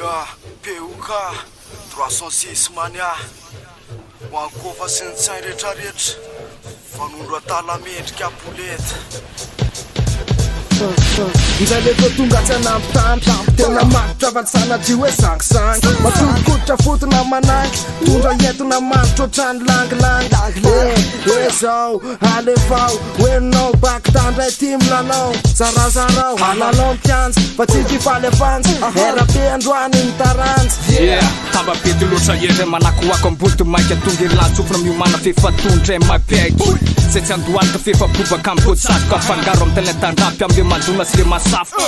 Peuka, Peuka, 306 mania. Wankova sy ny tsain rehetrarehetra fanondro atala mendrika apolety izay lefa tonga tsy anampitandra tena marotra valsanatry hoe sangisangy matodikodotra fotona manangy tondra entona manitra ohatrany langilangy zao alefao hoenao baky tandray ty milanao zarazarao halalao mpianjy fa tsy fifalefanjy erabe androany ny taranjy tambapety loatra etra manakoako ambolo maika tonga irlantsofona miomana fefatondra mapaiky zay tsy andohalika fefabobaka ampotsatoka afangaro amy talentandrampy amle mandona sy le masafo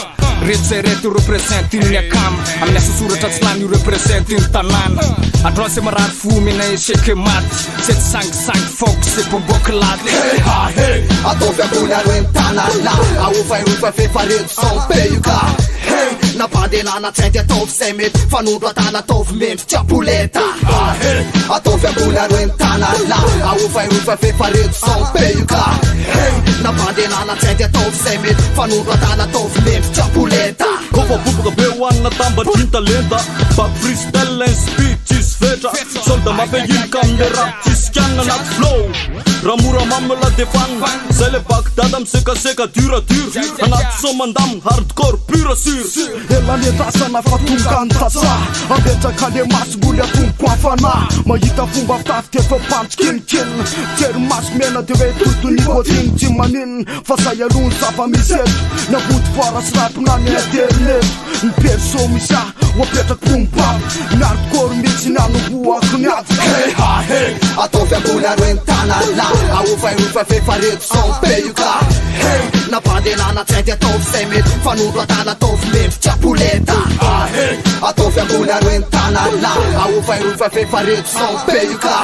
reto zay reto represente iny akam amin'ny asosoratra tsy lany io represente iny tanàna androany se marary fo mena eseke maty se tsy sangisangy fok se bomboky laty atovy ambony aroeny tanàna aofairofa fefareto son Peuka napandelana tsainty ataovy zay mety fanondro atana ataovy mendry tsy apoleta atovy ambony aroeny tanàna aofairofa fefareto son Peuka napandelana tsainty ataovy zay mety fanondro atana ataovy mendry tsy apoleta kofa boboka be hoanina tambadriny talenta bak freestyle inspi tsisy fetra solda mampehilika amle rap tsisy kianina anaty flow raha mora mamela defanina zay le bak dada misekaseka duradur anaty somandam hardcore pura sur elanetasana fa tonga ny tasa ametraka le masomboly atomoko afana mahita fomba fitafika efa pantsikenikenina jery maso mena de hoe totonikodiny tsy maniny fa zay alony zava-misy eto nabody fara sy rapinany internet ny perso misy oapetraky bombab ny hardcore mitsy ny anomboako ny ady atovy ambony aroeny tanàna aofairofa fefareto son Peuka napandelana tsainty ataovy zay mety fanondro atana ataovy mendry tsy apoleta atovy ambony aroeny tanàna aofairofa fefareto son Peuka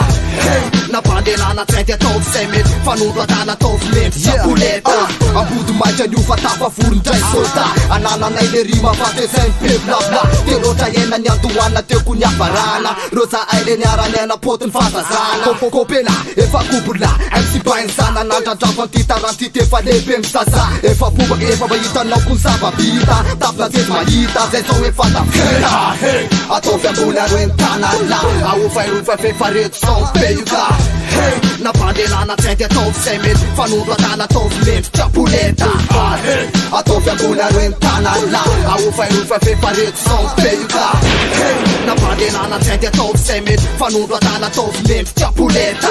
napandelana tsainty ataovy zay mety fanondro atana ataovy mendry tsy apoleta ambody maitra niofa tapavorondray solda anananay le rima fatezay mipeblabla te loatra ena ny andohana teoko ny avarana roza aile ny aranena potiny fantazana kopela efa kobola amsibainy sana nandradrafanty taranty tefa lehibe misaza efa bobaky efa mahitanao kony zava-bita tapina tezy mahita zay zao efa tafita atovy ambony aroeny tanàna aofairofa fefareto son Peuka napandelana tsainty ataovy zay mety fanondro atana ataovy mendry tsy apoleta atovy ambony aroeny tanàna aofairofa fefareto son Peuka napandelana tsainty ataovy zay mety fanondro atana ataovy mendry tsy apoleta